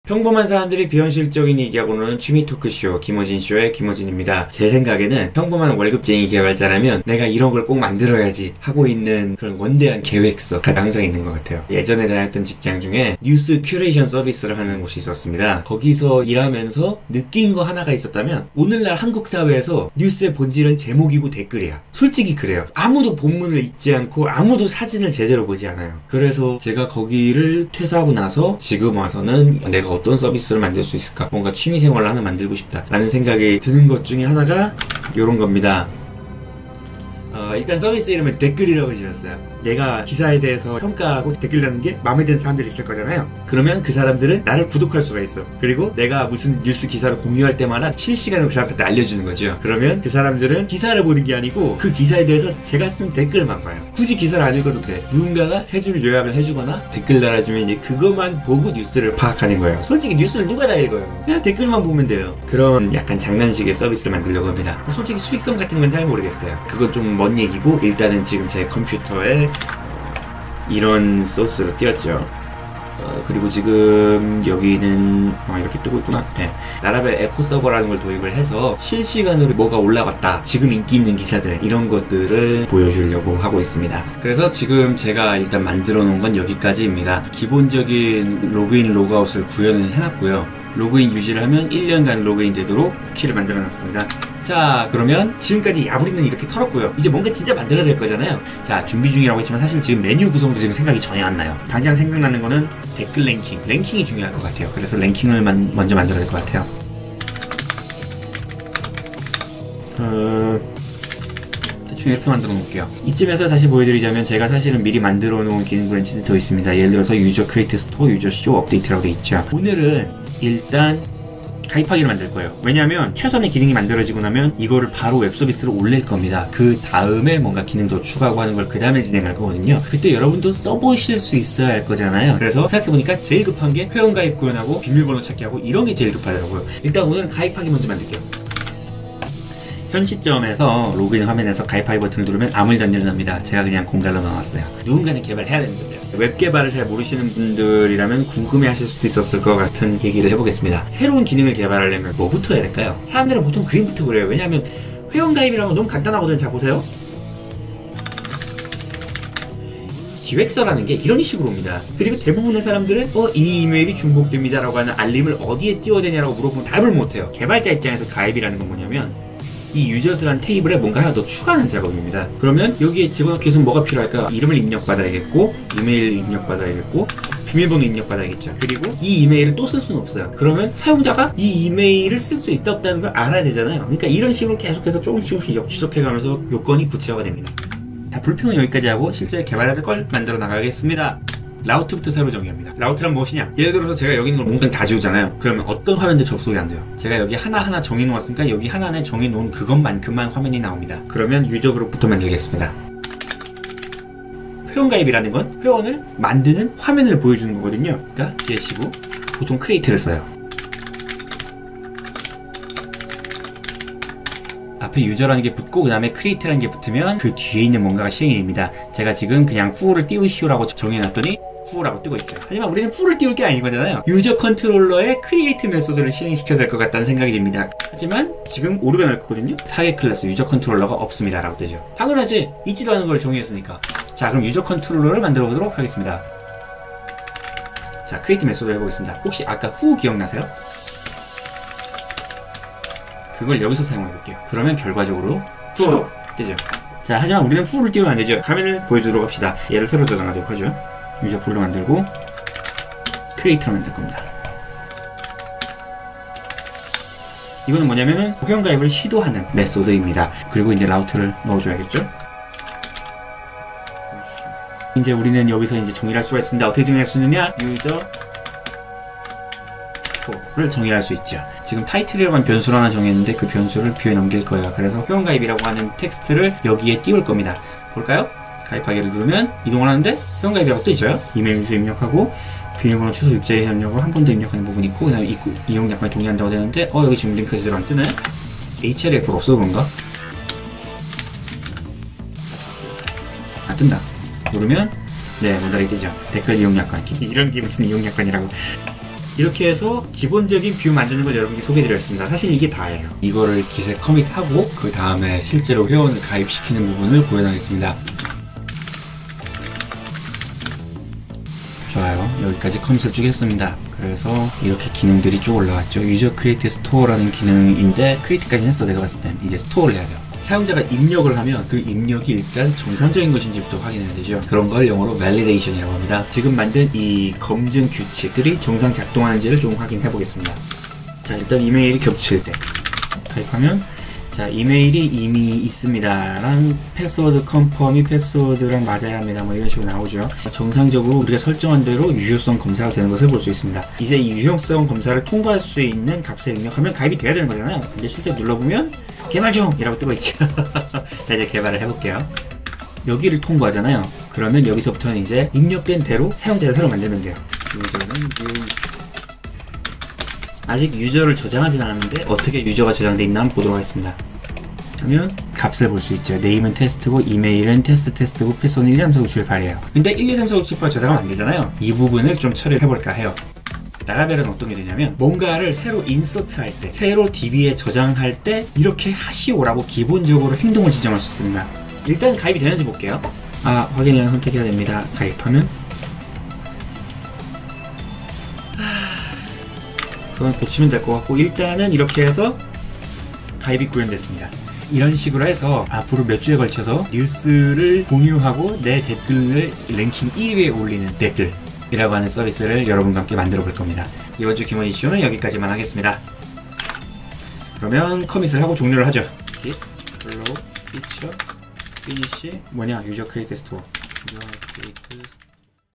평범한 사람들이 비현실적인 얘기하고는 취미 토크쇼 김어진쇼의 김어진입니다. 제 생각에는 평범한 월급쟁이 개발자라면 내가 이런 걸 꼭 만들어야지 하고 있는 그런 원대한 계획서가 항상 있는 것 같아요. 예전에 다녔던 직장 중에 뉴스 큐레이션 서비스를 하는 곳이 있었습니다. 거기서 일하면서 느낀 거 하나가 있었다면 오늘날 한국 사회에서 뉴스의 본질은 제목이고 댓글이야. 솔직히 그래요. 아무도 본문을 읽지 않고 아무도 사진을 제대로 보지 않아요. 그래서 제가 거기를 퇴사하고 나서 지금 와서는 내가 어떤 서비스를 만들 수 있을까? 뭔가 취미생활을 하나 만들고 싶다 라는 생각이 드는 것 중에 하나가 이런 겁니다. 일단 서비스 이름은 댓글이라고 지었어요. 내가 기사에 대해서 평가하고 댓글 다는 게 마음에 드는 사람들이 있을 거잖아요. 그러면 그 사람들은 나를 구독할 수가 있어. 그리고 내가 무슨 뉴스 기사를 공유할 때마다 실시간으로 그 사람한테 알려주는 거죠. 그러면 그 사람들은 기사를 보는 게 아니고 그 기사에 대해서 제가 쓴 댓글만 봐요. 굳이 기사를 안 읽어도 돼. 누군가가 세 줄 요약을 해주거나 댓글 달아주면 이제 그것만 보고 뉴스를 파악하는 거예요. 솔직히 뉴스를 누가 다 읽어요? 그냥 댓글만 보면 돼요. 그런 약간 장난식의 서비스를 만들려고 합니다. 솔직히 수익성 같은 건 잘 모르겠어요. 그건 좀 먼 얘기고 일단은 지금 제 컴퓨터에 이런 소스로 띄웠죠. 그리고 지금 여기는 이렇게 뜨고 있구나. 네. 라라벨 에코 서버라는 걸 도입을 해서 실시간으로 뭐가 올라왔다, 지금 인기 있는 기사들, 이런 것들을 보여주려고 하고 있습니다. 그래서 지금 제가 일단 만들어 놓은 건 여기까지입니다. 기본적인 로그인 로그아웃을 구현을 해놨고요. 로그인 유지를 하면 1년간 로그인 되도록 쿠키를 만들어 놨습니다. 자, 그러면 지금까지 야부리는 이렇게 털었고요. 이제 뭔가 진짜 만들어야 될 거잖아요. 자, 준비 중이라고 했지만 사실 지금 메뉴 구성도 지금 생각이 전혀 안 나요. 당장 생각나는 거는 댓글 랭킹. 랭킹이 중요할 것 같아요. 그래서 랭킹을 먼저 만들어야 될 것 같아요. 대충 이렇게 만들어 놓을게요. 이쯤에서 다시 보여드리자면 제가 사실은 미리 만들어 놓은 기능 브랜치는 더 있습니다. 예를 들어서 유저 크리에이트 스토어, 유저 쇼 업데이트라고 돼 있죠. 오늘은 일단 가입하기를 만들 거예요. 왜냐하면 최선의 기능이 만들어지고 나면 이거를 바로 웹 서비스로 올릴 겁니다. 그 다음에 뭔가 기능 더 추가하고 하는 걸 그 다음에 진행할 거거든요. 그때 여러분도 써보실 수 있어야 할 거잖아요. 그래서 생각해보니까 제일 급한 게 회원가입 구현하고 비밀번호 찾기하고 이런 게 제일 급하더라고요. 일단 오늘은 가입하기 먼저 만들게요. 현 시점에서 로그인 화면에서 가입하기 버튼을 누르면 아무 일도 안 일어납니다. 제가 그냥 공갈로 넣어놨어요. 누군가는 개발해야 되는 거죠. 웹 개발을 잘 모르시는 분들이라면 궁금해 하실 수도 있었을 것 같은 얘기를 해보겠습니다. 새로운 기능을 개발하려면 뭐부터 해야 될까요? 사람들은 보통 그림부터 그래요. 왜냐하면 회원가입이라고 너무 간단하거든요. 자, 보세요. 기획서라는 게 이런 식으로 옵니다. 그리고 대부분의 사람들은 이 이메일이 중복됩니다 라고 하는 알림을 어디에 띄워야 되냐라고 물어보면 답을 못해요. 개발자 입장에서 가입이라는 건 뭐냐면 이 유저스란 테이블에 뭔가 하나 더 추가하는 작업입니다. 그러면 여기에 집어넣기 위해서 뭐가 필요할까? 이름을 입력받아야겠고, 이메일을 입력받아야겠고, 비밀번호 입력받아야겠죠. 그리고 이 이메일을 또 쓸 수는 없어요. 그러면 사용자가 이 이메일을 쓸 수 있다 없다는 걸 알아야 되잖아요. 그러니까 이런 식으로 계속해서 조금씩 역추적해가면서 요건이 구체화가 됩니다. 자, 불평은 여기까지 하고 실제 개발해야 될 걸 만들어 나가겠습니다. 라우트부터 새로 정의합니다. 라우트란 무엇이냐? 예를 들어서 제가 여기 있는 걸 뭔가 다 지우잖아요. 그러면 어떤 화면도 접속이 안 돼요. 제가 여기 하나하나 정의 놓았으니까 여기 하나하나 정의 놓은 그것만큼만 화면이 나옵니다. 그러면 유저 그룹부터 만들겠습니다. 회원가입이라는 건 회원을 만드는 화면을 보여주는 거거든요. 그러니까 예시고 보통 크리에이트를 써요. 앞에 유저라는 게 붙고 그 다음에 크리에이트라는 게 붙으면 그 뒤에 있는 뭔가가 실행이 됩니다. 제가 지금 그냥 foo를 띄우시오라고 정해놨더니 foo라고 뜨고 있죠. 하지만 우리는 foo를 띄울 게 아닌 거잖아요. 유저 컨트롤러의 크리에이트 메소드를 실행시켜야 될 것 같다는 생각이 듭니다. 하지만 지금 오류가 날 거거든요. 타겟 클래스 유저 컨트롤러가 없습니다 라고 뜨죠. 당연하지. 있지도 않은 걸 정의했으니까. 자, 그럼 유저 컨트롤러를 만들어 보도록 하겠습니다. 자, 크리에이트 메소드 해보겠습니다. 혹시 아까 foo 기억나세요? 그걸 여기서 사용해 볼게요. 그러면 결과적으로 foo 뜨죠. 자, 하지만 우리는 foo를 띄우면 안 되죠. 화면을 보여주도록 합시다. 얘를 새로 저장하도록 하죠. 유저 폴더 만들고 크리에이트로 만들 겁니다. 이거는 뭐냐면은 회원가입을 시도하는 메소드입니다. 그리고 이제 라우트를 넣어줘야겠죠. 이제 우리는 여기서 이제 정의할 수가 있습니다. 어떻게 정의할 수 있느냐? 유저 를 정의할 수 있죠. 지금 타이틀이라고 하는 변수를 하나 정했는데 그 변수를 뷰에 넘길 거예요. 그래서 회원가입이라고 하는 텍스트를 여기에 띄울 겁니다. 볼까요? 가입하기를 누르면 이동을 하는데 회원가입이라고 뜨죠. 이메일 주소 입력하고 비밀번호 최소 6자리 입력하고 한 번 더 입력하는 부분이 있고, 그 다음에 이용 약관에 동의한다고 되는데 여기 지금 링크 제대로 안 뜨네? href가 없어서 그런가? 안 뜬다. 누르면 네, 모달이 뜨죠. 댓글 이용 약관. 이런 게 무슨 이용 약관이라고. 이렇게 해서 기본적인 뷰 만드는 걸 여러분께 소개해드렸습니다. 사실 이게 다예요. 이거를 기세 커밋하고 그 다음에 실제로 회원을 가입시키는 부분을 구현하겠습니다. 좋아요. 여기까지 커밋을 쭉 했습니다. 그래서 이렇게 기능들이 쭉 올라왔죠. 유저 크리에이트 스토어라는 기능인데 크리에이트까지는 했어. 내가 봤을 땐 이제 스토어를 해야 돼요. 사용자가 입력을 하면 그 입력이 일단 정상적인 것인지부터 확인해야 되죠. 그런 걸 영어로 validation이라고 합니다. 지금 만든 이 검증 규칙들이 정상 작동하는지를 좀 확인해 보겠습니다. 자, 일단 이메일이 겹칠 때 가입하면 자, 이메일이 이미 있습니다 랑 패스워드 컨펌이 패스워드랑 맞아야 합니다 뭐 이런 식으로 나오죠. 정상적으로 우리가 설정한 대로 유효성 검사가 되는 것을 볼 수 있습니다. 이제 이 유효성 검사를 통과할 수 있는 값을 입력하면 가입이 돼야 되는 거잖아요. 근데 실제 눌러보면 개발 중! 이라고 뜨고 있죠. 자, 이제 개발을 해볼게요. 여기를 통과하잖아요. 그러면 여기서부터는 이제 입력된 대로 사용자를 새로 만들면 돼요. 유저는 아직 유저를 저장하진 않았는데 어떻게 유저가 저장돼 있나 한번 보도록 하겠습니다. 하면 값을 볼 수 있죠. 네임은 테스트고 이메일은 테스트고 패스워드는 1, 2, 3, 4, 5, 7, 8이에요. 근데 1, 2, 3, 4, 5, 7, 8 저장하면 안 되잖아요. 이 부분을 좀 처리를 해볼까 해요. 라라벨은 어떤 게 되냐면 뭔가를 새로 인서트 할 때, 새로 DB에 저장할 때 이렇게 하시오라고 기본적으로 행동을 지정할 수 있습니다. 일단 가입이 되는지 볼게요. 확인을 선택해야 됩니다. 가입하면 그건 고치면 될 것 같고 일단은 이렇게 해서 가입이 구현됐습니다. 이런 식으로 해서 앞으로 몇 주에 걸쳐서 뉴스를 공유하고 내 댓글을 랭킹 1위에 올리는 댓글이라고 하는 서비스를 여러분과 함께 만들어 볼 겁니다. 이번 주 김원 이슈는 여기까지만 하겠습니다. 그러면 커밋을 하고 종료를 하죠. git 플로우 피처 피니시 유저 크리에이트 스토어